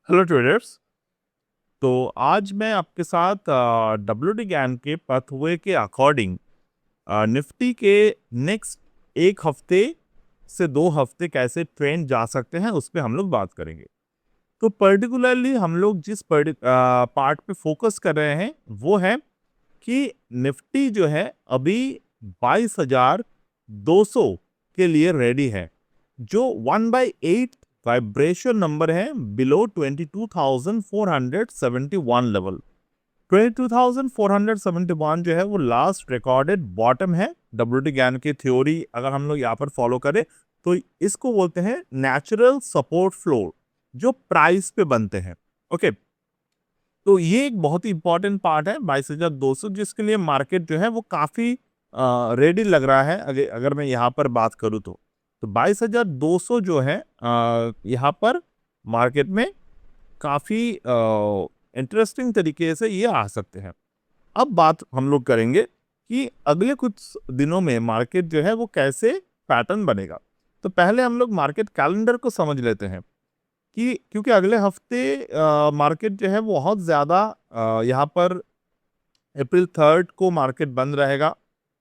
Hello traders. तो आज मैं आपके साथ डब्ल्यूटी ज्ञान के पथवे के अकॉर्डिंग निफ्टी के नेक्स्ट एक हफ्ते से 2 हफ्ते कैसे ट्रेंड जा सकते हैं उस पे हम लोग बात करेंगे। तो पर्टिकुलरली हम लोग जिस पार्ट पे फोकस कर रहे हैं वो है कि निफ्टी जो है अभी 22,200 के लिए रेडी है, जो 1/8 वाइब्रेशन नंबर है बिलो 22,471 लेवल। 22,471 जो है वो लास्ट रिकॉर्डेड बॉटम है डब्ल्यूटी ज्ञान की थ्योरी। अगर हम लोग यहाँ पर फॉलो करें तो इसको बोलते हैं नेचुरल सपोर्ट फ्लोर, जो प्राइस पे बनते हैं। ओके, तो ये एक बहुत ही इंपॉर्टेंट पार्ट है 22,200, जिसके लिए मार्केट जो है वो काफी रेडी लग रहा है। अगर मैं यहाँ पर बात करूँ तो 22,200 जो है यहाँ पर मार्केट में काफी इंटरेस्टिंग तरीके से ये आ सकते हैं। अब बात हम लोग करेंगे कि अगले कुछ दिनों में मार्केट जो है वो कैसे पैटर्न बनेगा। तो पहले हम लोग मार्केट कैलेंडर को समझ लेते हैं कि क्योंकि अगले हफ्ते मार्केट जो है वो बहुत ज़्यादा यहाँ पर अप्रैल 3 को मार्केट बंद रहेगा।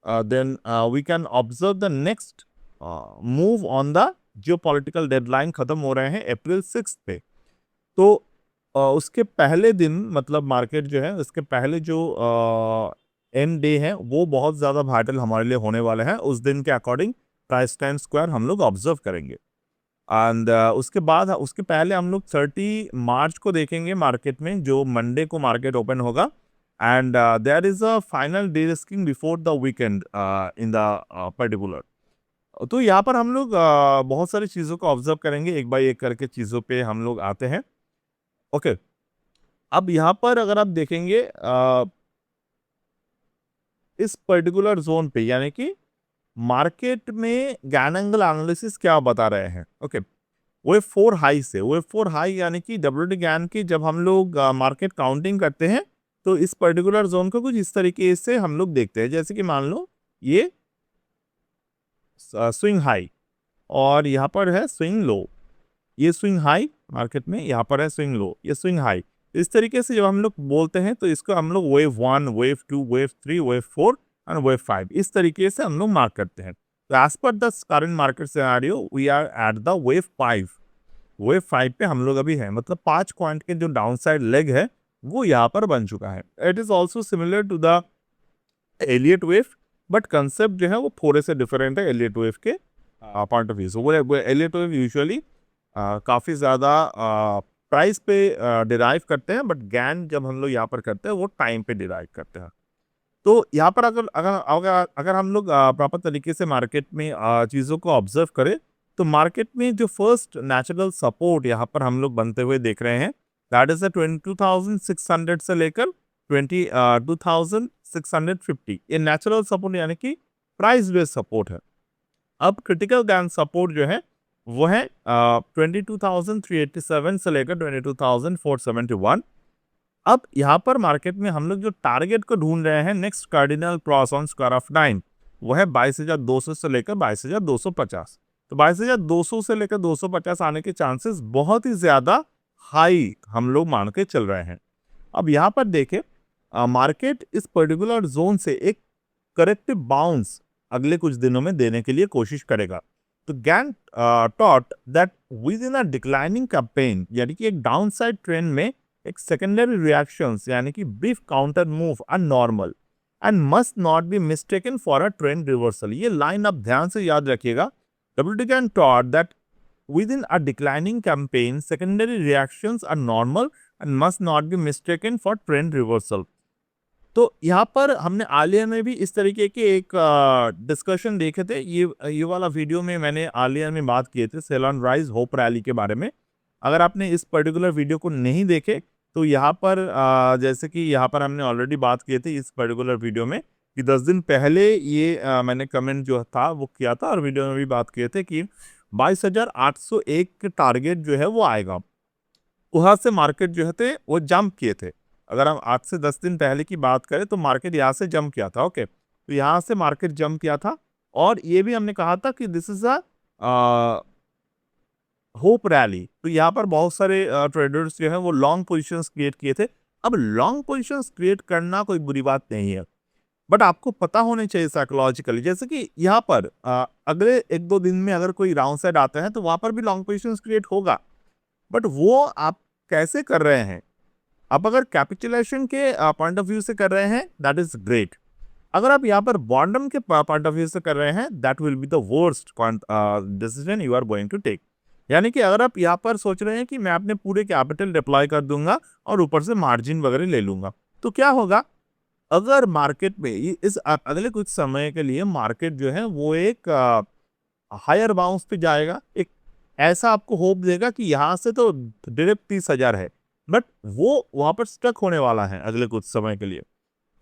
Then we can observe the next move on the geopolitical deadline खत्म हो रहे हैं अप्रैल 6 पे। तो उसके पहले दिन मतलब मार्केट जो है उसके पहले जो एंड डे है वो बहुत ज़्यादा वाइटल हमारे लिए होने वाले हैं। उस दिन के अकॉर्डिंग प्राइस टाइम स्क्वायर हम लोग ऑब्जर्व करेंगे। एंड उसके बाद उसके पहले हम लोग 30 मार्च को देखेंगे मार्केट में, जो मंडे को मार्केट ओपन होगा। And there is a final day risking before the weekend in the particular. तो यहाँ पर हम लोग बहुत सारी चीज़ों को ऑब्जर्व करेंगे, एक बाय एक करके चीज़ों पे हम लोग आते हैं। ओके, अब यहाँ पर अगर आप देखेंगे इस पर्टिकुलर जोन पे, यानी कि मार्केट में गैन एंगल एनालिसिस क्या बता रहे हैं। ओके, वेव 4 हाई से वेव 4 हाई यानी कि डब्ल्यूटी ज्ञान की जब हम लोग मार्केट काउंटिंग करते हैं तो इस पर्टिकुलर जोन को कुछ इस तरीके से हम लोग देखते हैं, जैसे कि मान लो ये स्विंग हाई और यहाँ पर है स्विंग लो। ये स्विंग हाई मार्केट में, यहाँ पर है स्विंग लो, ये स्विंग हाई। इस तरीके से जब हम लोग बोलते हैं तो इसको हम लोग wave 1, wave 2, wave 3, wave 4 and wave 5 इस तरीके से हम लोग मार्क करते हैं। तो as per the current market scenario we are at the wave 5। Wave 5 पे हम लोग अभी हैं, मतलब 5 पॉइंट के जो डाउन साइड लेग है वो यहाँ पर बन चुका है। It is also similar to the Elliott wave, but concept जो है वो थोड़े से डिफरेंट है एलियट वेव के पॉइंट ऑफ व्यू से। वो एलियट वेव यूजुअली काफ़ी ज़्यादा प्राइस पे डिराइव करते हैं, बट गैन जब हम लोग यहाँ पर करते हैं वो टाइम पे डिराइव करते हैं। तो यहाँ पर अगर अगर अगर अगर हम लोग प्रॉपर तरीके से मार्केट में चीज़ों को ऑब्जर्व करें तो मार्केट में जो फर्स्ट नेचुरल सपोर्ट यहाँ पर हम लोग बनते हुए देख रहे हैं, दैट इज 22,600 से लेकर 22,650। ये नेचुरल सपोर्ट यानी कि प्राइस बेस्ड सपोर्ट है। अब क्रिटिकल गैन सपोर्ट जो है वो है 22,387 से लेकर 22,471। अब यहाँ पर मार्केट में हम लोग जो टारगेट को ढूंढ रहे हैं next cardinal cross on square of 9, वो है 22,200 से लेकर 22,250। तो 22,200 से लेकर 250 आने के चांसेस बहुत ही ज्यादा हाई हम लोग मान के चल रहे हैं। अब यहाँ पर देखें मार्केट इस पर्टिकुलर जोन से एक करेक्टिव बाउंस अगले कुछ दिनों में देने के लिए कोशिश करेगा। तो Gann taught that within a declining campaign, यानी कि एक डाउन साइड ट्रेंड में एक सेकेंडरी रिएक्शंस यानी कि brief counter move are normal and must not be mistaken for a trend reversal. ये लाइन आप ध्यान से याद रखिएगा। W D Gann taught that within a declining campaign secondary reactions are normal and must not be mistaken for trend reversal। तो यहाँ पर हमने आलिया में भी इस तरीके के एक डिस्कशन देखे थे। ये वाला वीडियो में मैंने आलिया में बात किए थे sell on rise hope rally के बारे में। अगर आपने इस पर्टिकुलर वीडियो को नहीं देखे तो यहाँ पर जैसे कि यहाँ पर हमने ऑलरेडी बात किए थे इस पर्टिकुलर वीडियो में कि 10 दिन पहले ये मैंने कमेंट जो था वो किया था और वीडियो में भी बात किए थे कि 22,801 के टारगेट जो है वो आएगा। वहाँ से मार्केट जो है थे वो जंप किए थे। अगर हम आज से 10 दिन पहले की बात करें तो मार्केट यहाँ से जंप किया था। ओके, तो यहाँ से मार्केट जंप किया था और ये भी हमने कहा था कि this is a hope rally, तो यहाँ पर बहुत सारे ट्रेडर्स जो हैं वो लॉन्ग पोजीशंस क्रिएट किए थे। अब लॉन्ग पोजीशंस क्रिएट करना कोई बुरी बात नहीं है, बट आपको पता होना चाहिए साइकोलॉजिकली, जैसे कि यहाँ पर अगले 1-2 दिन में अगर कोई डाउन साइड आता है तो वहाँ पर भी लॉन्ग पोजीशंस क्रिएट होगा, बट वो आप कैसे कर रहे हैं? आप अगर कैपिटुलेशन के पॉइंट ऑफ व्यू से कर रहे हैं, दैट इज ग्रेट। अगर आप यहाँ पर बॉटम के पॉइंट ऑफ व्यू से कर रहे हैं, that will be the worst decision you are going to take. यानी कि अगर आप यहाँ पर सोच रहे हैं कि मैं अपने पूरे कैपिटल डिप्लॉय कर दूंगा और ऊपर से मार्जिन वगैरह ले लूंगा, तो क्या होगा? अगर मार्केट में इस अगले कुछ समय के लिए मार्केट जो है वो एक हायर बाउंस पे जाएगा, एक ऐसा आपको होप देगा कि यहाँ से तो डायरेक्ट 30,000 है, बट वो वहां पर स्टक होने वाला है अगले कुछ समय के लिए।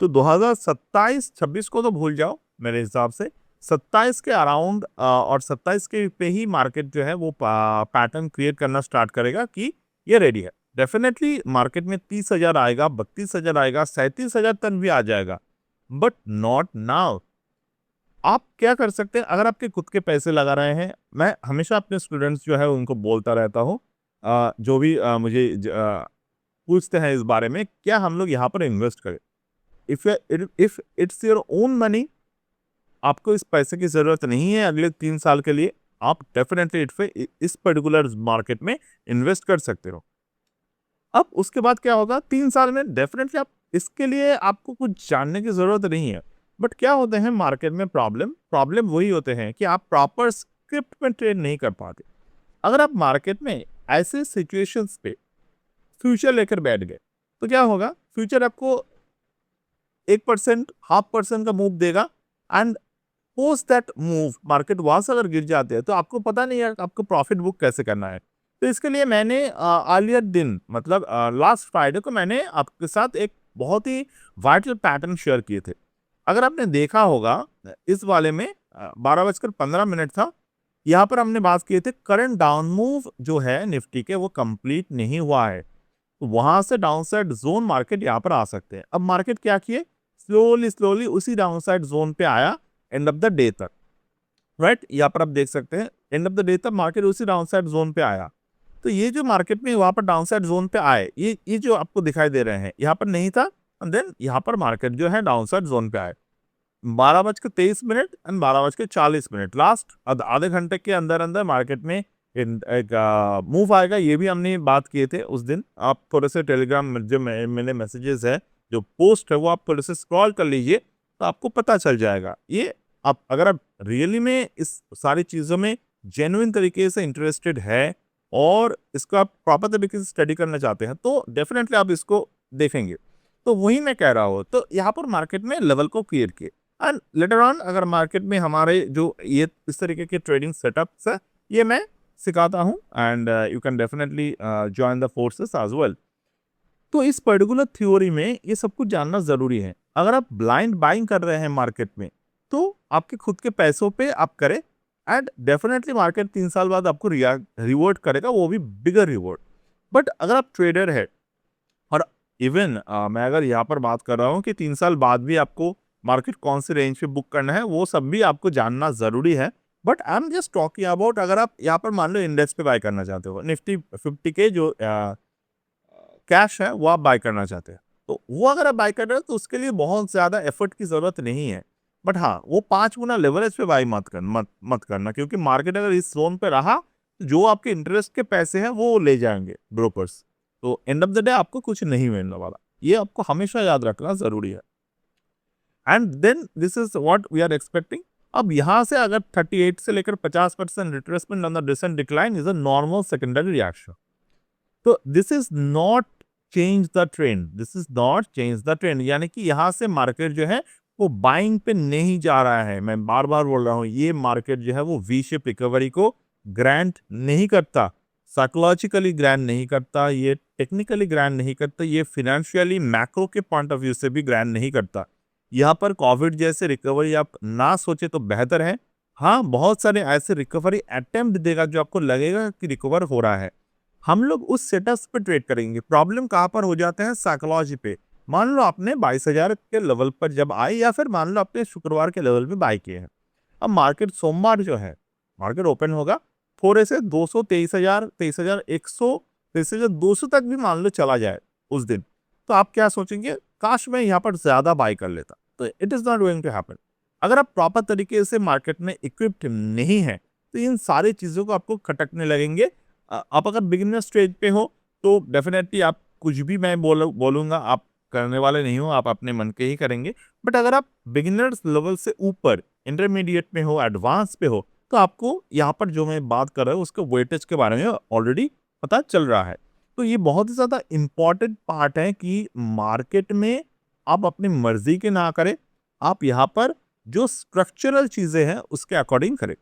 तो 2027-26 को तो भूल जाओ मेरे हिसाब से, 27 के अराउंड और 27 के पे ही मार्केट जो है वो पैटर्न क्रिएट करना स्टार्ट करेगा कि ये रेडी है। डेफिनेटली मार्केट में 30,000 आएगा, 32,000 आएगा, 37,000 तक भी आ जाएगा, बट नॉट नाउ। आप क्या कर सकते हैं? अगर आपके खुद के पैसे लगा रहे हैं, मैं हमेशा अपने स्टूडेंट्स जो है उनको बोलता रहता हूँ, जो भी मुझे पूछते हैं इस बारे में, क्या हम लोग यहाँ पर इन्वेस्ट करें? If it's your own money, आपको इस पैसे की जरूरत नहीं है अगले 3 साल के लिए, आप डेफिनेटली इस पर्टिकुलर मार्केट में इन्वेस्ट कर सकते हो। अब उसके बाद क्या होगा? 3 साल में डेफिनेटली आप इसके लिए आपको कुछ जानने की जरूरत नहीं है, बट क्या होते हैं मार्केट में प्रॉब्लम प्रॉब्लम वही होते हैं कि आप प्रॉपर स्क्रिप्ट में ट्रेड नहीं कर पाते। अगर आप मार्केट में ऐसे सिचुएशंस पे फ्यूचर लेकर बैठ गए, तो क्या होगा? फ्यूचर आपको 1%, 0.5% का मूव देगा, and post that move market वहां से अगर गिर जाते हैं तो आपको पता नहीं है आपको प्रॉफिट बुक कैसे करना है। तो इसके लिए मैंने अर्लियर दिन, मतलब लास्ट फ्राइडे को मैंने आपके साथ एक बहुत ही वाइटल पैटर्न शेयर किए थे। अगर आपने देखा होगा, इस वाले में 12:15 था, यहाँ पर हमने बात किए थे करंट डाउन मूव जो है निफ्टी के वो कंप्लीट नहीं हुआ है, तो वहां से डाउनसाइड जोन मार्केट यहाँ पर आ सकते हैं। अब मार्केट क्या किए? स्लोली स्लोली उसी डाउनसाइड जोन पे आया एंड ऑफ द डे तक, राइट? यहाँ पर आप देख सकते हैं एंड ऑफ द डे तक मार्केट उसी डाउनसाइड जोन पे आया। तो ये जो मार्केट में वहां पर डाउनसाइड जोन पे आए, ये जो आपको दिखाई दे रहे हैं, यहाँ पर नहीं था, एंड देन यहाँ पर मार्केट जो है डाउनसाइड जोन पे आए। 12:23 एंड 12:40, लास्ट आधे घंटे के अंदर अंदर मार्केट में एक मूव आएगा। ये भी हमने बात किए थे उस दिन। आप थोड़े से टेलीग्राम में जो मैंने मैसेजेस है, जो पोस्ट है, वो आप थोड़े से स्क्रॉल कर लीजिए तो आपको पता चल जाएगा। ये आप अगर आप रियली में इस सारी चीज़ों में जेन्युइन तरीके से इंटरेस्टेड है और इसको आप प्रॉपर तरीके से स्टडी करना चाहते हैं, तो डेफिनेटली आप इसको देखेंगे। तो वही मैं कह रहा हूँ, तो यहाँ पर मार्केट में लेवल को क्लियर किए, एंड लेटर ऑन अगर मार्केट में हमारे जो ये इस तरीके के ट्रेडिंग सेटअप्स है, ये मैं सिखाता हूँ, and you can definitely join the forces as well. तो इस पर्टिकुलर थ्योरी में ये सब कुछ जानना जरूरी है। अगर आप ब्लाइंड बाइंग कर रहे हैं मार्केट में, तो आपके खुद के पैसों पे आप करें, एंड डेफिनेटली मार्केट 3 साल बाद आपको रिवॉर्ड करेगा, वो भी बिगर रिवॉर्ड। बट अगर आप ट्रेडर है, और इवन मैं अगर यहाँ पर बात कर रहा हूँ कि 3 साल बाद भी आपको मार्केट कौन से रेंज पे बुक करना है, वो सब भी आपको जानना जरूरी है। But I am just talking about, अगर आप यहाँ पर मान लो इंडेक्स पे बाय करना चाहते हो, निफ्टी 50 के जो कैश है वो आप बाय करना चाहते हैं, तो वो अगर आप बाय कर रहे हो तो उसके लिए बहुत ज्यादा एफर्ट की जरूरत नहीं है। बट हाँ, वो 5 गुना लेवरेज पे बाय मत करना, क्योंकि मार्केट अगर इस जोन पे रहा तो जो आपके इंटरेस्ट के पैसे हैं वो ले जाएंगे ब्रोकर्स, तो एंड ऑफ द डे आपको कुछ नहीं मिलने वाला। ये आपको हमेशा याद रखना जरूरी है। And then this is what we are expecting. अब यहाँ से अगर 38 से लेकर 50% retracement on the recent decline is a normal secondary reaction. तो this is not change the trend, this is not change the trend, यानी कि यहाँ से मार्केट जो है वो बाइंग पे नहीं जा रहा है। मैं बार बार बोल रहा हूँ, ये मार्केट जो है वो वी शेप रिकवरी को ग्रांट नहीं करता, साइकोलॉजिकली ग्रांट नहीं करता, ये टेक्निकली ग्रांट नहीं करता, ये फिनेंशियली मैक्रो के पॉइंट ऑफ व्यू से भी ग्रांट नहीं करता। यहाँ पर कोविड जैसे रिकवरी आप ना सोचे तो बेहतर है। हाँ, बहुत सारे ऐसे रिकवरी अटेम्प्ट देगा जो आपको लगेगा कि रिकवर हो रहा है, हम लोग उस सेटअप पे ट्रेड करेंगे। प्रॉब्लम कहाँ पर हो जाते हैं? साइकोलॉजी पे। मान लो आपने 22,000 के लेवल पर जब आए, या फिर मान लो आपने शुक्रवार के लेवल पे बाय किए हैं, अब मार्केट सोमवार जो है मार्केट ओपन होगा, थोड़े से 200, 23,000, 23,100, 23,200 तक भी मान लो चला जाए उस दिन, तो आप क्या सोचेंगे, काश मैं यहाँ पर ज्यादा बाय कर लेता। तो it is not going to happen. अगर आप प्रॉपर तरीके से मार्केट में इक्विप्ड नहीं है तो इन सारी चीजों को आपको खटकने लगेंगे। आप अगर बिगिनर स्टेज पे हो तो डेफिनेटली आप कुछ भी मैं बोलूंगा आप करने वाले नहीं हो, आप अपने मन के ही करेंगे। बट अगर आप बिगिनर्स लेवल से ऊपर इंटरमीडिएट में हो, एडवांस पे हो, तो आपको यहाँ पर जो मैं बात कर रहा हूँ उसके वेटेज के बारे में ऑलरेडी पता चल रहा है। तो ये बहुत ही ज़्यादा इम्पॉर्टेंट पार्ट है कि मार्केट में आप अपनी मर्जी के ना करें, आप यहाँ पर जो स्ट्रक्चरल चीज़ें हैं उसके अकॉर्डिंग करें।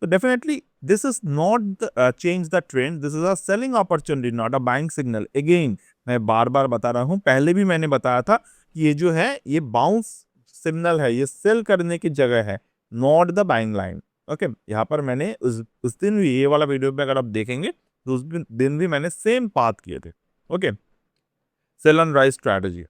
तो definitely this is not change the trend, this is a selling opportunity, not a buying signal. Again मैं बार बार बता रहा हूँ, पहले भी मैंने बताया था कि ये जो है ये बाउंस सिग्नल है, ये सेल करने की जगह है, not the buying line. Okay, यहाँ पर मैंने उस दिन भी ये वाला वीडियो पे अगर आप देखेंगे तो उस दिन भी मैंने सेम बात किए थे। Okay, sell on rise strategy.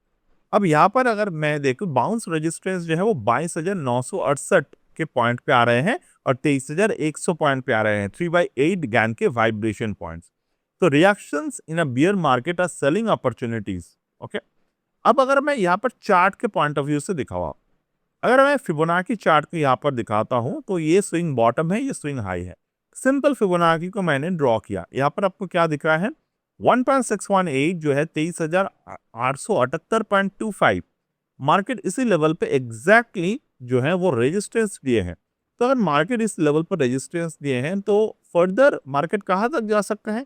अब यहाँ पर अगर मैं देखूं बाउंस रेजिस्टेंस जो है वो 22,968 के पॉइंट पे आ रहे हैं और 23,100 पॉइंट पे आ रहे हैं, 3/8 गैन के वाइब्रेशन पॉइंट्स। तो reactions in a bear market are selling opportunities. Okay, अब अगर मैं यहाँ पर चार्ट के पॉइंट ऑफ व्यू से दिखावा, अगर मैं फिबोनाची चार्ट को यहाँ पर दिखाता हूँ तो ये स्विंग बॉटम है, ये स्विंग हाई है। सिंपल फिबोनाची को मैंने ड्रॉ किया, यहाँ पर आपको क्या दिख रहा है, 1.618 जो है 23,878.25, मार्केट इसी लेवल पे एग्जैक्टली जो है वो रेजिस्टेंस दिए हैं। तो अगर मार्केट इस लेवल पर रेजिस्टेंस दिए हैं तो फर्दर मार्केट कहाँ तक जा सकता है,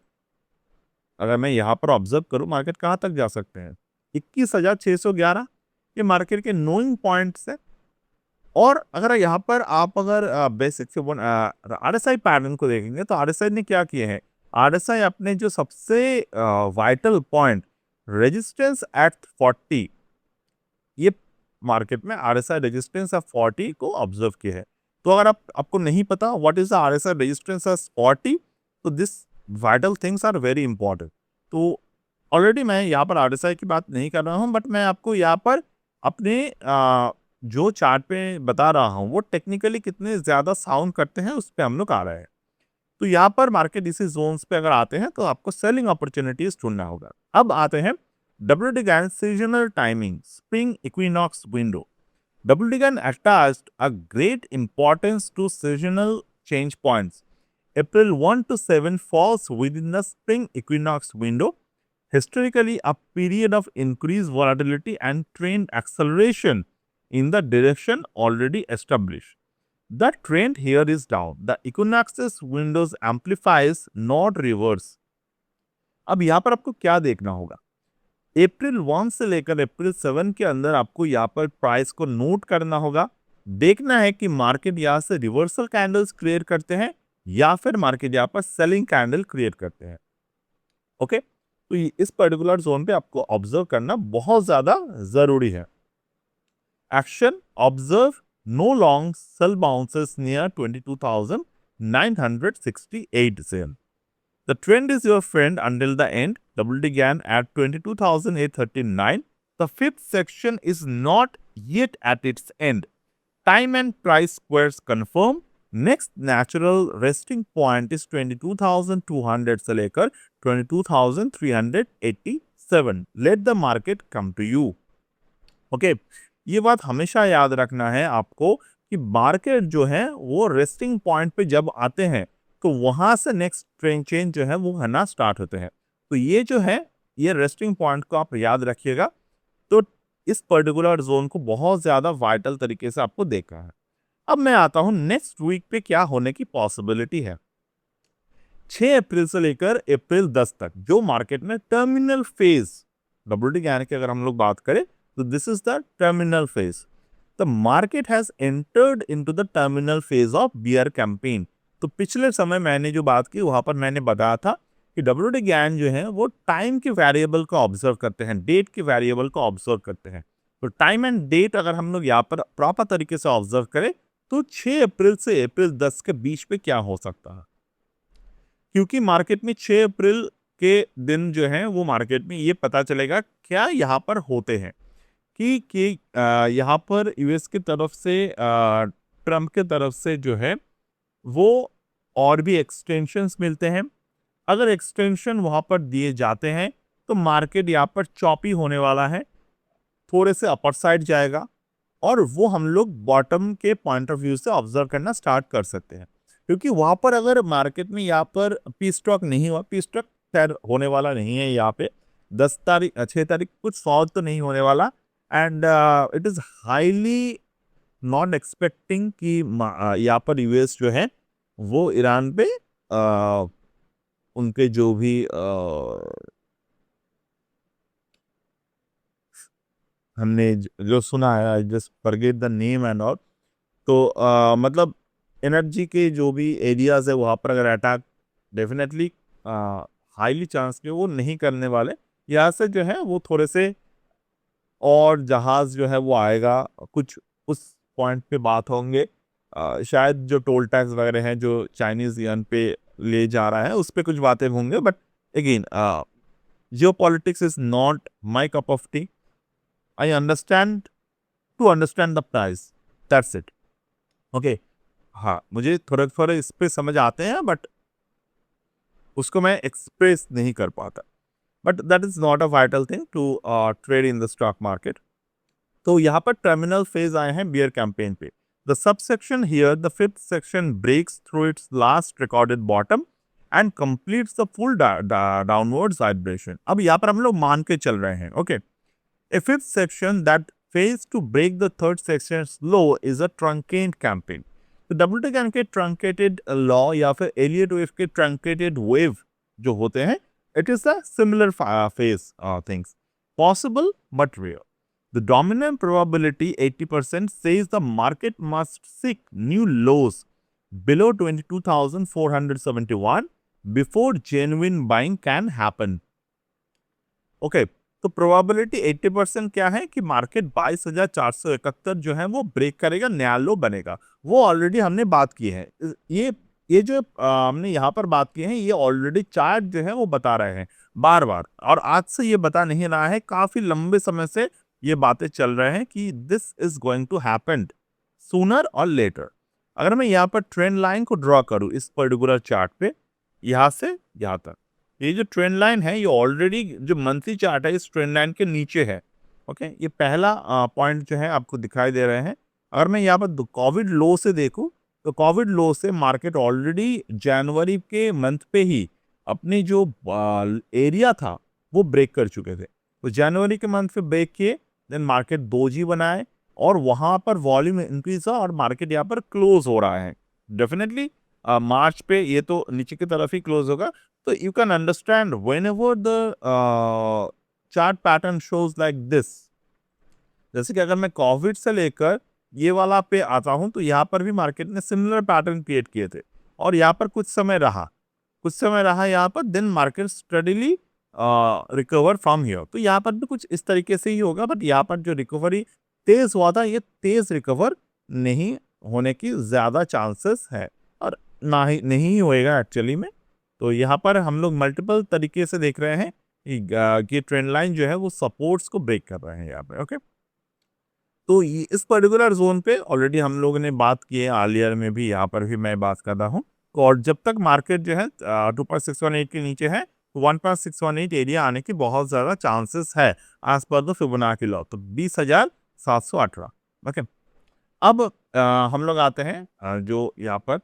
अगर मैं यहाँ पर ऑब्जर्व करूँ मार्केट कहाँ तक जा सकते हैं, 21,611 ये मार्केट के नोइंग पॉइंट्स है। और अगर यहाँ पर आप अगर बेसिक से आरएसआई पैटर्न को देखेंगे तो आरएसआई ने क्या किए हैं, आरएसआई अपने जो सबसे वाइटल पॉइंट रेजिस्टेंस एट 40, ये मार्केट में आरएसआई रेजिस्टेंस एट 40 को ऑब्जर्व किया है। तो अगर आपको नहीं पता what is the RSI resistance at 40, तो this vital things are very important. तो ऑलरेडी मैं यहाँ पर आरएसआई की बात नहीं कर रहा हूँ, बट मैं आपको यहाँ पर अपने जो चार्ट पे बता रहा हूँ वो टेक्निकली कितने ज्यादा साउंड करते हैं उस पर हम लोग आ रहे हैं। तो यहाँ पर मार्केट इसी जोन्स पे अगर आते हैं तो आपको सेलिंग अपॉर्चुनिटीज ढूंढना होगा। अब आते हैं WD GAN seasonal timing, spring equinox window. WD GAN attached a great importance to seasonal change points. April 1 to 7 falls within the spring equinox window, historically a period of increased volatility and trend acceleration in the direction already established. The trend here is down. The equinox's windows amplifies, not reverse. अब यहाँ पर आपको क्या देखना होगा, अप्रैल 1 से लेकर अप्रैल 7 के अंदर आपको यहाँ पर प्राइस को नोट करना होगा। देखना है कि मार्केट यहाँ से रिवर्सल कैंडल्स क्रिएट करते हैं या फिर मार्केट यहाँ पर सेलिंग कैंडल क्रिएट करते हैं। ओके, तो इस पर्टिकुलर जोन पे आपको ऑब्जर्व करना बहुत ज्यादा जरूरी है। Action observe no long sell bounces near 22,968 zone. The trend is your friend until the end. WD GAN at 22,839. The fifth section is not yet at its end. Time and price squares confirm. Next natural resting point is 22,200 से लेकर 22,387. Let the market come to you. Okay, ये बात हमेशा याद रखना है आपको कि मार्केट जो है वो रेस्टिंग पॉइंट पे जब आते हैं तो वहां से नेक्स्ट ट्रेंड चेंज जो है वो आना स्टार्ट होते हैं। तो ये जो है ये रेस्टिंग पॉइंट को आप याद रखिएगा। तो इस पर्टिकुलर जोन को बहुत ज्यादा वाइटल तरीके से आपको देखना है। अब मैं आता हूं नेक्स्ट वीक पे क्या होने की पॉसिबिलिटी है। 6 अप्रैल से लेकर अप्रैल 10 तक जो मार्केट में टर्मिनल फेज, WD GAN की अगर हम लोग बात करें तो this is the terminal phase. The market has entered into the terminal phase of bear campaign. तो पिछले समय मैंने जो बात की वहां पर मैंने बताया था कि WD GAN जो है वो टाइम के वेरिएबल को ऑब्जर्व करते हैं, डेट के वेरिएबल को ऑब्जर्व करते हैं। तो टाइम एंड डेट अगर हम लोग यहाँ पर प्रॉपर तरीके से ऑब्जर्व करें तो 6 अप्रैल से अप्रैल 10 के बीच पे क्या हो सकता है, क्योंकि मार्केट में 6 अप्रैल के दिन जो है वो मार्केट में ये पता चलेगा क्या यहाँ पर होते हैं कि यहाँ पर यूएस की तरफ से ट्रम्प की तरफ से जो है वो और भी एक्सटेंशंस मिलते हैं। अगर एक्सटेंशन वहाँ पर दिए जाते हैं तो मार्केट यहाँ पर चॉपी होने वाला है, थोड़े से अपर साइड जाएगा और वो हम लोग बॉटम के पॉइंट ऑफ व्यू से ऑब्जर्व करना स्टार्ट कर सकते हैं। क्योंकि वहाँ पर अगर मार्केट में यहाँ पर पी स्टॉक नहीं हुआ, पी स्टॉक खैर होने वाला नहीं है यहाँ पे 10 तारीख 6 तारीख कुछ सॉल्व तो नहीं होने वाला। And it is highly not expecting कि यहाँ पर यूएस जो है वो ईरान पे उनके जो भी हमने जो सुना है, I just forget the name and all, तो मतलब एनर्जी के जो भी एरियाज है वहाँ पर अगर अटैक डेफिनेटली हाईली चांस के वो नहीं करने वाले। यहाँ से जो है वो थोड़े से और जहाज जो है वो आएगा, कुछ उस पॉइंट पे बात होंगे। शायद जो टोल टैक्स वगैरह हैं जो चाइनीज यन पे ले जा रहा है उस पर कुछ बातें होंगे। But again geopolitics is not my cup of tea. I understand to understand the price, that's it. Okay, हाँ मुझे थोड़े थोड़े इस पे समझ आते हैं बट उसको मैं एक्सप्रेस नहीं कर पाता। But that is not a vital thing to trade in the stock market. तो यहाँ पर टर्मिनल फेज आए हैं बियर कैंपेन पे। The subsection here, the fifth section breaks through its last recorded bottom and completes the full downward vibration. अब यहाँ पर हम लोग मान के चल रहे हैं, okay. A fifth section that fails to break the third section's low is a truncate campaign. तो WT कैन के truncated law या फिर Elliott wave के truncated wave जो होते हैं, it is a similar phase things. Possible but rare. The dominant probability 80% says the market must seek new lows below 22,471 before genuine buying can happen. Okay. तो probability 80% क्या है कि market 22,471 जो है वो ब्रेक करेगा, नया लो बनेगा। वो ऑलरेडी हमने बात की है। ये जो हमने यहाँ पर बात की है ये ऑलरेडी चार्ट जो है वो बता रहे हैं बार बार, और आज से ये बता नहीं रहा है, काफी लंबे समय से ये बातें चल रहे हैं कि this is going to happen sooner और लेटर। अगर मैं यहाँ पर ट्रेंड लाइन को ड्रॉ करूँ इस पर्टिकुलर चार्ट पे, यहाँ से यहाँ तक ये जो ट्रेंड लाइन है ये ऑलरेडी जो मंथली चार्ट है इस ट्रेंड लाइन के नीचे है। ओके, ये पहला पॉइंट जो है आपको दिखाई दे रहे हैं। अगर मैं यहाँ पर कोविड लो से देखूं तो कोविड लो से मार्केट ऑलरेडी जनवरी के मंथ पे ही अपनी जो एरिया था वो ब्रेक कर चुके थे। तो जनवरी के मंथ पे ब्रेक किए, देन मार्केट दोजी बनाए और वहां पर वॉल्यूम इंक्रीज हुआ और मार्केट यहाँ पर क्लोज हो रहा है। डेफिनेटली मार्च पे ये तो नीचे की तरफ ही क्लोज होगा। So you can understand whenever the chart pattern shows like this, जैसे कि अगर मैं कोविड से लेकर ये वाला पे आता हूं तो यहाँ पर भी मार्केट ने सिमिलर पैटर्न क्रिएट किए थे और यहाँ पर कुछ समय रहा यहाँ पर, then market steadily recover from here. तो यहाँ पर भी कुछ इस तरीके से ही होगा, बट यहाँ पर जो रिकवरी तेज हुआ था ये तेज रिकवर नहीं होने की ज्यादा चांसेस है और ना ही नहीं होएगा एक्चुअली में। तो यहाँ पर हम लोग मल्टीपल तरीके से देख रहे हैं कि ट्रेंड लाइन जो है वो सपोर्ट्स को ब्रेक कर रहे हैं यहाँ पे। ओके, तो इस पर्टिकुलर जोन पे ऑलरेडी हम लोगों ने बात की है, आलियर में भी, यहाँ पर भी मैं बात कर रहा हूँ। और जब तक मार्केट जो है 2.618 के नीचे है, 1.618 एरिया आने की बहुत ज़्यादा चांसेस है as per the Fibonacci law. तो 20,718। ओके, अब हम लोग आते हैं जो यहाँ पर,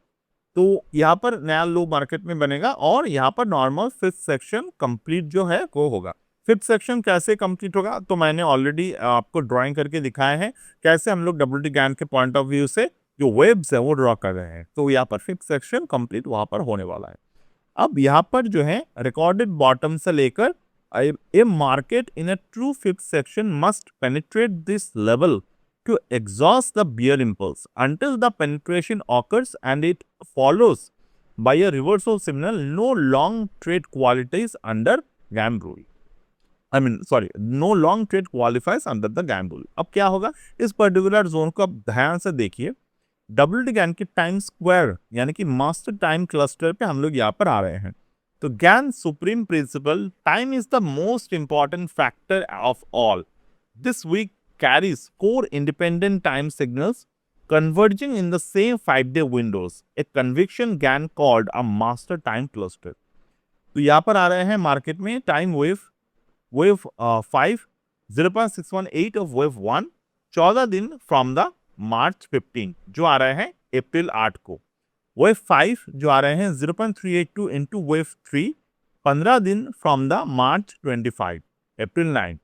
तो यहाँ पर नया लो मार्केट में बनेगा और यहाँ पर नॉर्मल फिफ्थ सेक्शन कंप्लीट जो है वो होगा। फिफ्थ सेक्शन कैसे कंप्लीट होगा तो मैंने ऑलरेडी आपको ड्राइंग करके दिखाया है कैसे हम लोग WT गैन के पॉइंट ऑफ व्यू से जो वेव्स है वो ड्रॉ कर रहे हैं। तो यहाँ पर फिफ्थ सेक्शन कंप्लीट वहां पर होने वाला है। अब यहाँ पर जो है रिकॉर्डेड बॉटम से लेकर a market in a true fifth section must penetrate this level to exhaust the bear impulse until the penetration occurs and it follows by a reversal signal. No long trade qualities under GAN rule. No long trade qualifies under the GAN rule. अब क्या होगा इस particular zone को अब ध्यान से देखिए। WT gain के टाइम स्क्वायर यानी कि मास्टर टाइम क्लस्टर पे हम लोग यहाँ पर आ रहे हैं। तो Gann supreme principle, time is the most important factor of all. This week carries 4 independent time signals converging in the same 5-day windows, a conviction GAN called a master time cluster. तो यहाँ पर आ रहे हैं market में time wave 5, 0.618 of wave 1, 14 दिन from the मार्च 15 जो आ रहे हैं अप्रैल 8 को, वेव 5 जो आ रहे हैं 0.382 इंटू वेव 3, 15 दिन from the March 25 April 9,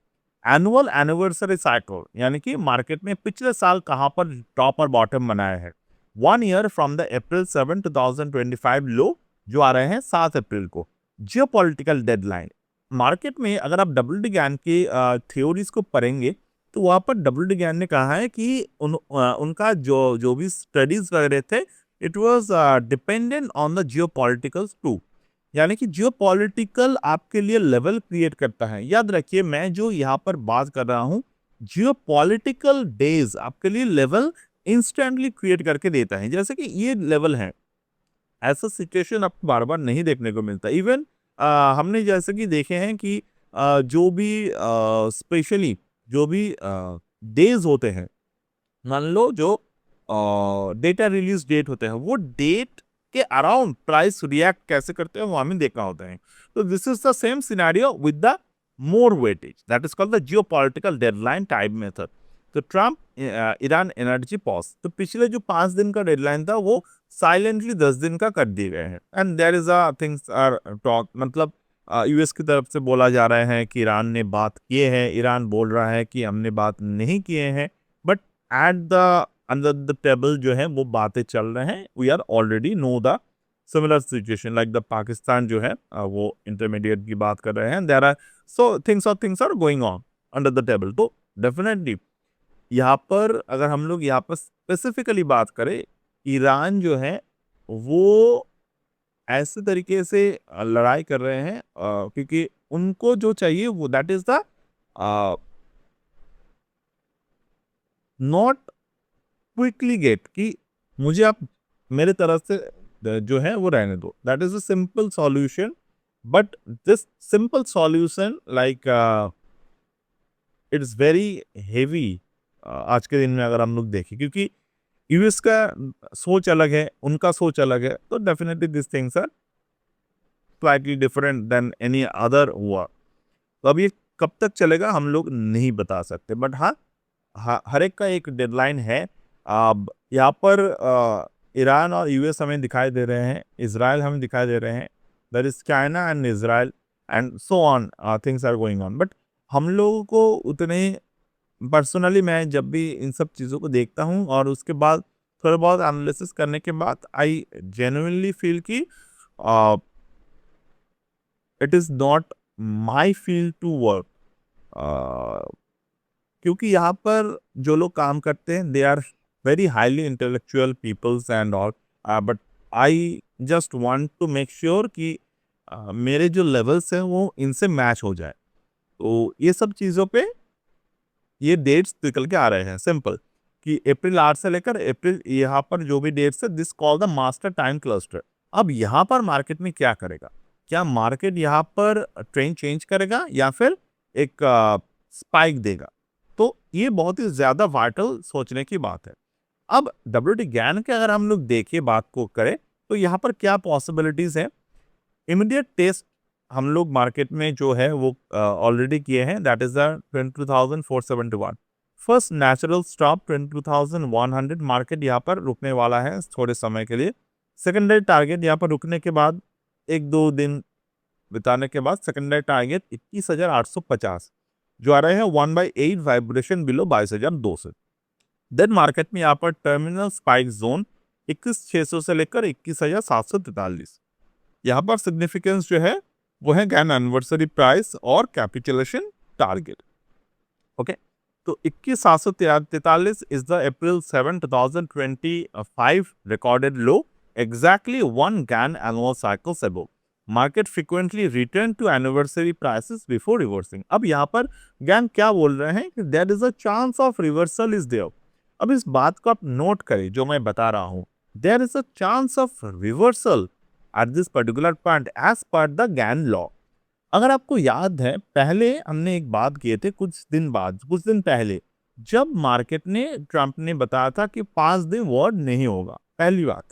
annual anniversary cycle यानी कि मार्केट में पिछले साल कहां पर टॉप और बॉटम बनाया है, 1 ईयर फ्रॉम द अप्रैल 7 2025 लो जो आ रहे हैं 7 अप्रैल को, जियोपॉलिटिकल डेडलाइन। मार्केट में अगर आप डब्ल्यूटी गैन की थ्योरीज को पढ़ेंगे तो वहाँ पर डब्ल्यूटी गैन ने कहा है कि उनका जो भी स्टडीज वगैरह थे it was dependent on the geopolitical too, यानी कि जियोपॉलिटिकल आपके लिए लेवल क्रिएट करता है। याद रखिए मैं जो यहाँ पर बात कर रहा हूँ जियोपॉलिटिकल डेज आपके लिए लेवल इंस्टेंटली क्रिएट करके देता है, जैसे कि ये लेवल है, ऐसा सिचुएशन आपको बार बार नहीं देखने को मिलता। इवन हमने जैसे कि देखे हैं कि जो भी स्पेशली जो भी डेज होते हैं, मान लो जो डेटा रिलीज डेट होते हैं वो डेट के अराउंड प्राइस रिएक्ट कैसे करते हैं वो हमें देखना होता है। तो this is the same scenario with the more weightage, that is called the geopolitical deadline type method. तो ट्रम्प ईरान एनर्जी पॉज, तो पिछले जो 5 दिन का डेडलाइन था वो साइलेंटली 10 दिन का कर दिए गए हैं। And there is a things are talk, मतलब यूएस की तरफ से बोला जा रहा है कि ईरान ने बात किए हैं, ईरान बोल रहा है कि हमने बात नहीं किए हैं, but at the under the table जो है वो बातें चल रहे हैं। We are already know the similar situation like the Pakistan जो है वो इंटरमीडिएट की बात कर रहे हैं, there are so things are going on under the table. तो डेफिनेटली यहाँ पर अगर हम लोग यहाँ पर स्पेसिफिकली बात करें, ईरान जो है वो ऐसे तरीके से लड़ाई कर रहे हैं क्योंकि उनको जो चाहिए वो that is the not quickly get कि मुझे आप मेरे तरफ से जो है वो रहने दो, that is a simple solution. But this simple solution like it's very heavy आज के दिन में अगर हम लोग देखें, क्योंकि यूएस का सोच अलग है, उनका सोच अलग है, तो definitely this things are slightly different than any other war. तो अब ये कब तक चलेगा हम लोग नहीं बता सकते, बट हाँ हर एक का एक डेडलाइन है। अब यहाँ पर ईरान और यूएस हमें दिखाई दे रहे हैं, इजराइल हमें दिखाई दे रहे हैं, that is China and Israel and so on things are going on. But हम लोगों को उतने पर्सनली मैं जब भी इन सब चीज़ों को देखता हूँ और उसके बाद थोड़ा बहुत एनालिसिस करने के बाद आई जेन्युइनली फील कि it is not my field to work, क्योंकि यहाँ पर जो लोग काम करते हैं they are very highly intellectual peoples and all, but I just want to make sure कि मेरे जो लेवल्स हैं वो इनसे मैच हो जाए। तो ये सब चीज़ों पे ये डेट्स निकल के आ रहे हैं सिंपल कि अप्रैल 8 से लेकर अप्रैल यहाँ पर जो भी डेट्स है this call the master time cluster. अब यहाँ पर मार्केट में क्या करेगा, क्या मार्केट यहाँ पर ट्रेंड चेंज करेगा या फिर एक स्पाइक देगा, तो ये बहुत ही ज़्यादा वाइटल सोचने की बात है। अब डब्ल्यूटी गैन के अगर हम लोग देखें बात को करें तो यहाँ पर क्या पॉसिबिलिटीज़ हैं। इमीडिएट टेस्ट हम लोग मार्केट में जो है वो ऑलरेडी किए हैं, that is the 22,471। First natural stop 22,100, market यहाँ पर रुकने वाला है थोड़े समय के लिए। सेकेंडरी टारगेट यहाँ पर रुकने के बाद 1-2 दिन बिताने के बाद सेकेंडरी टारगेट 21,850 जो आ रहे हैं 1/8 वाइब्रेशन बिलो 22,200। देन मार्केट में यहाँ पर टर्मिनल स्पाइक जोन 21,600 से लेकर 21,743। यहाँ पर सिग्निफिकेंस जो है वो है गैन एनिवर्सरी प्राइस और कैपिटुलेशन टारगेट। ओके, तो 21,743 is the April 7 2025 recorded low, exactly one GAN annual cycles above. Market frequently return to anniversary prices before reversing. अब यहाँ पर GAN क्या बोल रहे हैं कि there is a chance of reversal is there. अब इस बात को आप नोट करें जो मैं बता रहा हूँ, there is a chance of reversal at this particular point as per the GAN law. अगर आपको याद है पहले हमने एक बात किए थे कुछ दिन पहले, जब मार्केट ने ट्रंप ने बताया था कि 5 दिन वॉर नहीं होगा, पहली बात।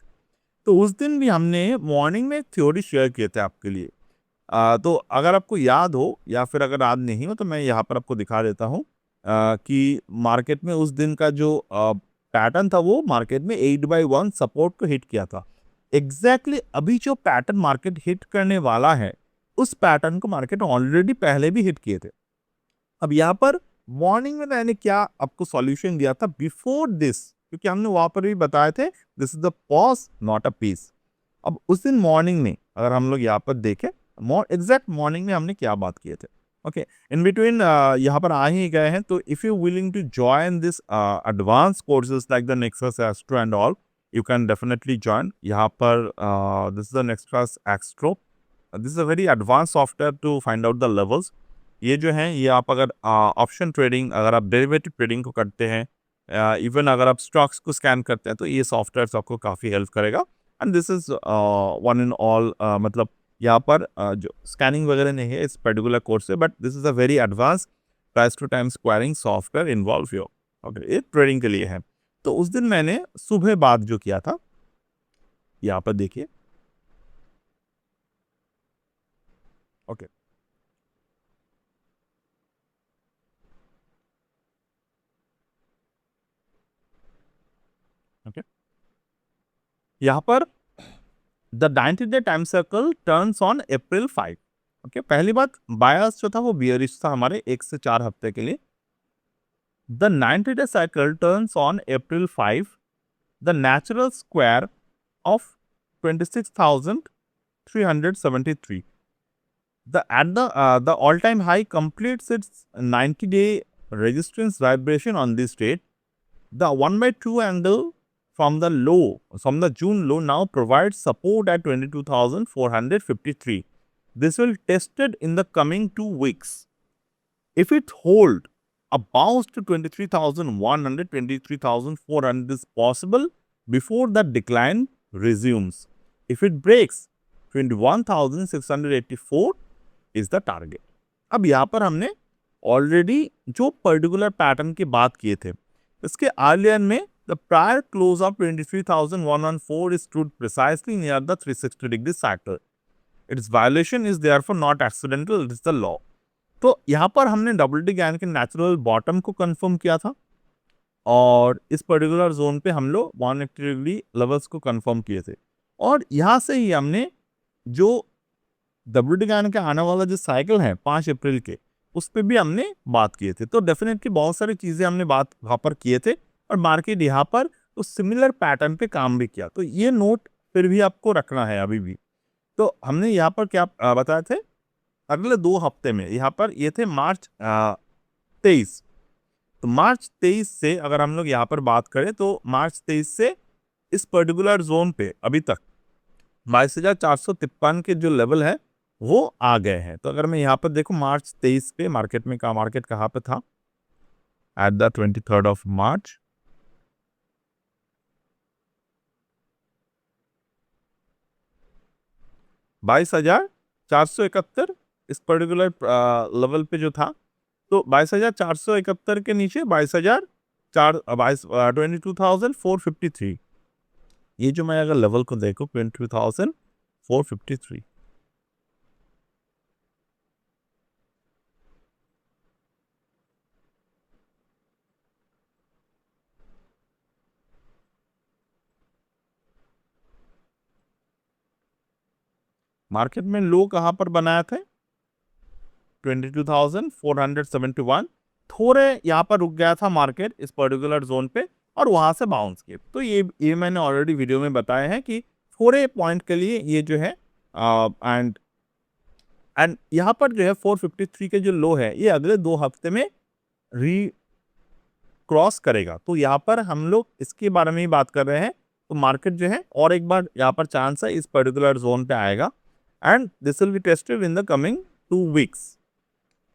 तो उस दिन भी हमने मॉर्निंग में थ्योरी शेयर किए थे आपके लिए। तो अगर आपको याद हो या फिर अगर याद नहीं हो तो मैं यहाँ पर आपको दिखा देता हूँ कि मार्केट में उस दिन का जो पैटर्न था वो मार्केट में 8/1 सपोर्ट को हिट किया था। एग्जैक्टली अभी जो पैटर्न मार्केट हिट करने वाला है, उस पैटर्न को मार्केट ऑलरेडी पहले भी हिट किए थे। अब यहाँ पर मॉर्निंग में मैंने क्या आपको सॉल्यूशन दिया था बिफोर दिस, क्योंकि हमने वहां पर भी बताए थे this is the pause not a peace. अब उस दिन मॉर्निंग में अगर हम लोग यहाँ पर देखें, एग्जैक्ट मॉर्निंग में हमने क्या बात किए थे। ओके, इन बिटवीन यहाँ पर आ ही गए हैं। तो if you willing to join this advance courses like the Nexus Astro and all, you can definitely join. यहाँ पर this is the Nexus Extro. This is a very advance software to find out the levels. ये जो है ये आप अगर option trading, अगर आप डेरिवेटिव ट्रेडिंग को करते हैं, इवन अगर आप स्टॉक्स को स्कैन करते हैं, तो ये सॉफ्टवेयर आपको काफ़ी हेल्प करेगा। And this is one in all, मतलब यहाँ पर जो स्कैनिंग वगैरह नहीं है इस पर्टिकुलर कोर्स से, but this is a very advance price to time squaring software involve यो। ओके, ये ट्रेडिंग के लिए है। तो उस दिन मैंने सुबह बात जो किया था, यहाँ पर देखिए। ओके, ओके, यहाँ पर the 90-day time circle turns on April 5। Okay, पहली बात, बायस जो था वो बियरिश था हमारे 1 से 4 हफ्ते के लिए। The 90-day cycle turns on April 5, the natural square of 26,373। The all-time high completes its 90-day resistance vibration on this date. The 1/2 angle from the June low now provides support at 22,453. This will tested in the coming 2 weeks. If it hold, a bounce to 23,100, 23,400 is possible before the decline resumes. If it breaks, 21,684 is the target. अब यहाँ पर हमने already जो particular pattern की बात किए थे, इसके अर्लियर में the prior close of 23,114 is stood precisely near the 360-degree cycle. Its violation is therefore not accidental, it is the law. तो यहाँ पर हमने WT ज्ञान के नेचुरल बॉटम को कंफर्म किया था और इस पर्टिकुलर जोन पे हम लोग 180 डिग्री लेवल्स को कंफर्म किए थे। और यहाँ से ही हमने जो WT ज्ञान का आने वाला जो साइकिल है 5 अप्रैल के, उस पर भी हमने बात किए थे। तो डेफिनेटली बहुत सारी चीज़ें हमने बात वहाँ पर किए थे और मार्केट यहाँ पर उस सिमिलर पैटर्न पे काम भी किया। तो ये नोट फिर भी आपको रखना है अभी भी। तो हमने यहाँ पर क्या बताए थे, अगले 2 हफ्ते में यहाँ पर ये थे मार्च 23। तो मार्च 23 से अगर हम लोग यहाँ पर बात करें तो मार्च 23 से इस पर्टिकुलर जोन पे अभी तक 22,453 के जो लेवल है वो आ गए हैं। तो अगर मैं यहाँ पर देखूं मार्च 23 पे मार्केट कहाँ पे था, at the 23rd of March, $22,471 इस पर्टिकुलर लेवल पे जो था। तो 22,471 के नीचे 22,453, ये जो मैं अगर लेवल को देखूं 22,453, मार्केट में लो कहाँ पर बनाया थे 22,471। थोड़े यहाँ पर रुक गया था मार्केट इस पर्टिकुलर जोन पे और वहां से बाउंस किए। तो ये मैंने ऑलरेडी वीडियो में बताया है कि थोड़े पॉइंट के लिए ये जो है एंड यहाँ पर जो है 453 के जो लो है ये अगले 2 हफ्ते में री क्रॉस करेगा। तो यहाँ पर हम लोग इसके बारे में ही बात कर रहे हैं। तो मार्केट जो है और एक बार यहाँ पर चांस है इस पर्टिकुलर जोन पे आएगा and this will be tested in the coming 2 weeks.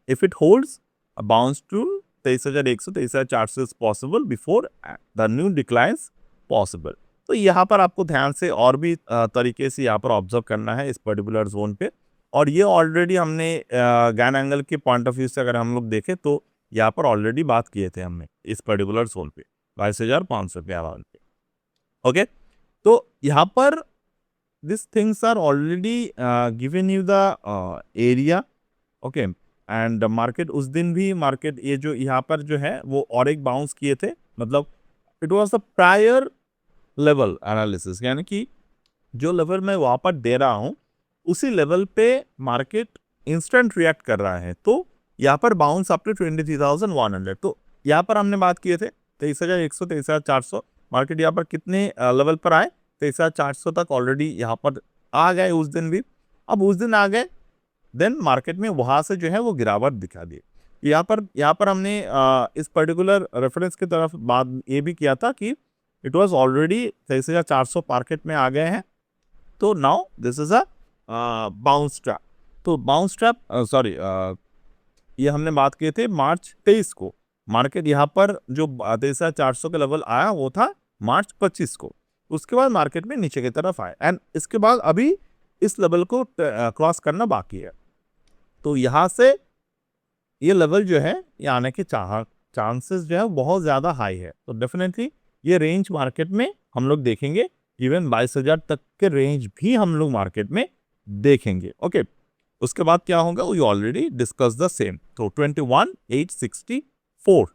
If it holds, a bounce to 23,100, 23,400 is possible before the new declines possible. तो यहाँ पर आपको ध्यान से और भी तरीके से यहाँ पर ऑब्जर्व करना है इस पर्टिकुलर जोन पे। और ये ऑलरेडी हमने गैन एंगल के पॉइंट ऑफ व्यू से अगर हम लोग देखें तो यहाँ पर ऑलरेडी बात किए थे हमने इस पर्टिकुलर जोन पे 22,500 के अराउंड पे। ओके, तो यहाँ पर this things are already given you the area. Okay, and market उस दिन भी मार्केट ये जो यहाँ पर जो है वो और एक बाउंस किए थे, मतलब it was the prior level analysis, यानी कि जो लेवल मैं वहाँ पर दे रहा हूँ उसी लेवल पे मार्केट इंस्टेंट रिएक्ट कर रहा है। तो यहाँ पर बाउंस अप टू 23,100। तो यहाँ पर हमने बात किए थे 23,100 23,400, मार्केट यहाँ पर कितने लेवल पर आए, 23,400 तक ऑलरेडी यहाँ पर आ गए उस दिन भी। अब उस दिन आ गए, देन मार्केट में वहाँ से जो है वो गिरावट दिखा दी। यहाँ पर हमने इस पर्टिकुलर रेफरेंस की तरफ बात ये भी किया था कि इट वाज ऑलरेडी 23,400 मार्केट में आ गए हैं। तो now this is a bounce trap. तो बाउंस ट्रैप ये हमने बात किए थे मार्च 23 को। मार्केट यहाँ पर जो 23,400 के लेवल आया वो था मार्च 25 को। उसके बाद मार्केट में नीचे की तरफ आए एंड इसके बाद अभी इस लेवल को क्रॉस करना बाकी है। तो यहाँ से ये लेवल जो है ये आने के चांसेस जो है बहुत ज़्यादा हाई है। तो डेफिनेटली ये रेंज मार्केट में हम लोग देखेंगे, इवन 22,000 तक के रेंज भी हम लोग मार्केट में देखेंगे। ओके, उसके बाद क्या होगा we already discuss the same. तो 21,864,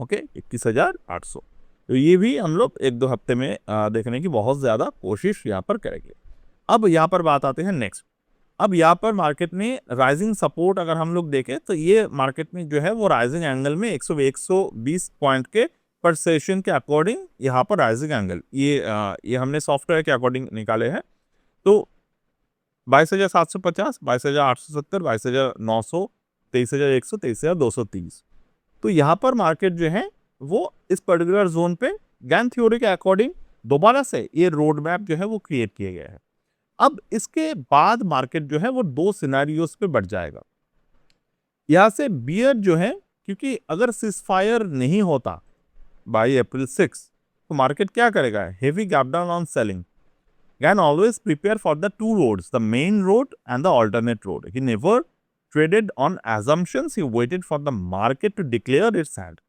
ओके, 21,800। तो ये भी हम लोग एक दो हफ्ते में देखने की बहुत ज़्यादा कोशिश यहाँ पर करेंगे। अब यहाँ पर बात आते हैं नेक्स्ट। अब यहाँ पर मार्केट में राइजिंग सपोर्ट अगर हम लोग देखें तो ये मार्केट में जो है वो राइजिंग एंगल में 120 पॉइंट के पर सेशन के अकॉर्डिंग यहाँ पर राइजिंग एंगल ये हमने सॉफ्टवेयर के अकॉर्डिंग निकाले हैं। तो 22,750, 22,870, 22,900, 23,100, 23,230। तो यहाँ पर मार्केट जो है वो इस पर्टिकुलर जोन पे गैन थ्योरी के अकॉर्डिंग दोबारा से ये रोड मैप जो है वो क्रिएट किया गया है। अब इसके बाद मार्केट जो है वो दो सिनेरियोस पे बढ़ जाएगा। यहाँ से बियर जो है, क्योंकि अगर सीजफायर नहीं होता बाय अप्रैल 6 तो मार्केट क्या करेगा, heavy gap down on selling. Can always prepare for the two roads, the main road and the alternate road. He never traded on assumptions, he waited for the market to declare its hand।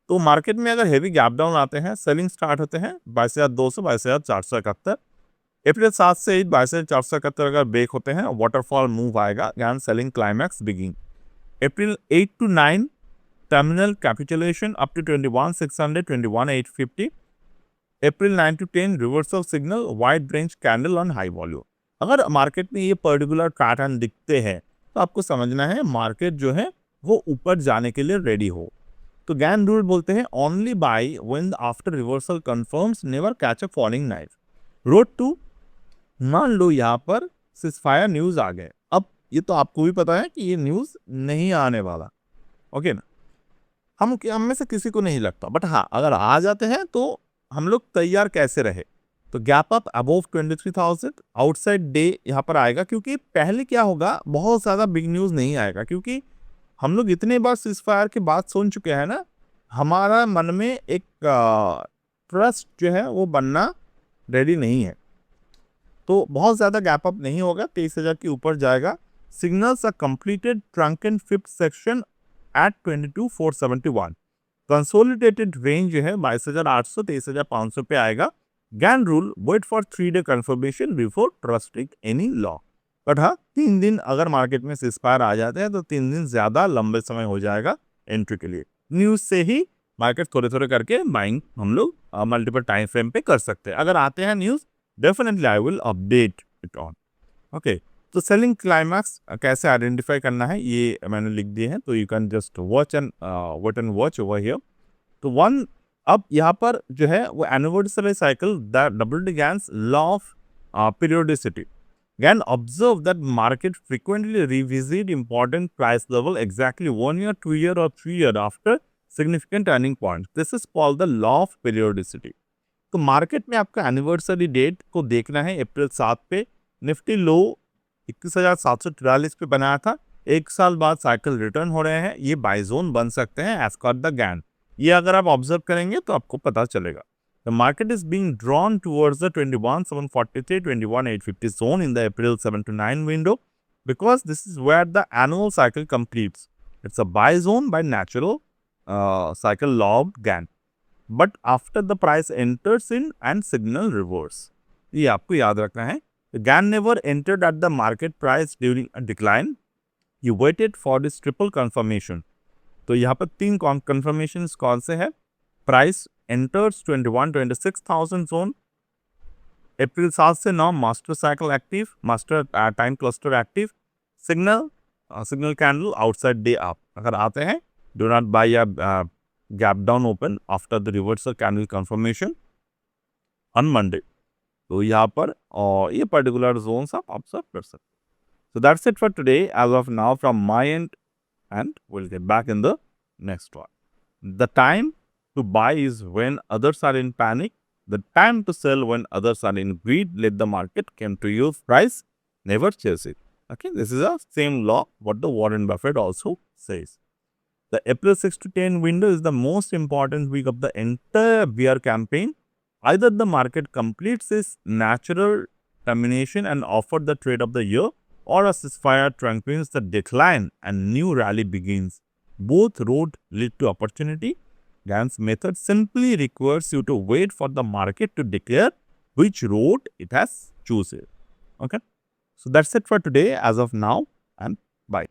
तो market में अगर heavy gap down आते हैं, selling start होते हैं 22,200, 22,471, अप्रैल 7 से 22,471 अगर break होते हैं वाटरफॉल मूव आएगा, यानी selling climax begin. April 8 to 9 terminal capitulation up to 21,600, 21,850। April 9 to 10 reversal signal, wide range candle on high volume. अगर मार्केट में ये पर्टिकुलर पैटर्न दिखते हैं तो आपको समझना है मार्केट जो है वो ऊपर जाने के लिए रेडी हो। तो गैन रूल बोलते हैं only buy when after reversal confirms, never catch a falling knife. Road two, मान लो यहाँ पर सिजफायर न्यूज आ गए। अब ये तो आपको भी पता है कि ये न्यूज नहीं आने वाला, ओके ना, हम में से किसी को नहीं लगता, बट हाँ अगर आ जाते हैं तो हम लोग तैयार कैसे रहे। तो gap up above 23,000, outside day यहाँ पर आएगा, क्योंकि पहले क्या होगा बहुत ज़्यादा बिग न्यूज़ नहीं आएगा, क्योंकि हम लोग इतने बार सीजफायर की बात सुन चुके हैं ना, हमारा मन में एक ट्रस्ट जो है वो बनना रेडी नहीं है। तो बहुत ज़्यादा गैप अप नहीं होगा, 23,000 के ऊपर जाएगा। Signals are completed trunk and fifth section at 22,471। Consolidated range जो है 22,800, 23,500 पे आएगा। Gann rule, wait for 3 day confirmation before trusting any law. But हाँ 3 दिन अगर मार्केट में सिजफायर आ जाते हैं तो 3 दिन ज़्यादा लंबे समय हो जाएगा एंट्री के लिए। न्यूज़ से ही मार्केट थोड़े थोड़े करके बाइंग हम लोग मल्टीपल टाइम फ्रेम पे कर सकते हैं। अगर आते हैं news definitely I will update it on. Okay, तो सेलिंग क्लाइमैक्स कैसे आइडेंटिफाई करना है ये मैंने लिख दिए हैं, तो you can just watch and wait and watch over here. तो वन, अब यहाँ पर जो है वो anniversary cycle the W D Gann's law of periodicity. Again, observe that market frequently revisit important price level exactly 1 year, 2 year or 3 year after significant turning point. This is called the law of periodicity. तो market में आपका anniversary date को देखना है अप्रैल 7 पे। Nifty लो 21,743 पे बनाया था, एक साल बाद साइकिल रिटर्न हो रहे हैं, ये बाय जोन बन सकते हैं एज पर द गैन। ये अगर आप ऑब्जर्व करेंगे तो आपको पता चलेगा। The market is being drawn towards the 21,743, 21,850 zone in the April 7 to 9 window because this is where the annual cycle completes. It's a buy zone by natural cycle law of Gann. But after the price enters in and signal reverse. ये आपको याद रखना है. Gann never entered at the market price during a decline. He waited for this triple confirmation. तो यहाँ पर 3 confirmations कौन से हैं? Price enters 21-26,000 zone. अप्रैल 7 से 9 master cycle active, master time cluster active, signal candle outside day up. अगर आते हैं, do not buy a gap down open after the reversal candle confirmation on Monday. तो यहाँ पर और ये पर्टिकुलर जोन्स आप ऑब्जर्व कर सकते. So that's it for today as of now from my end, and we'll get back in the next one. The time to buy is when others are in panic. The time to sell when others are in greed. Let the market come to you. Price, never chase it. Okay, this is the same law what the Warren Buffett also says. The April 6 to 10 window is the most important week of the entire bear campaign. Either the market completes its natural termination and offer the trade of the year, or a ceasefire tranquilizes the decline and new rally begins. Both roads lead to opportunity. Gann's method simply requires you to wait for the market to declare which road it has chosen. Okay. So that's it for today as of now, and bye.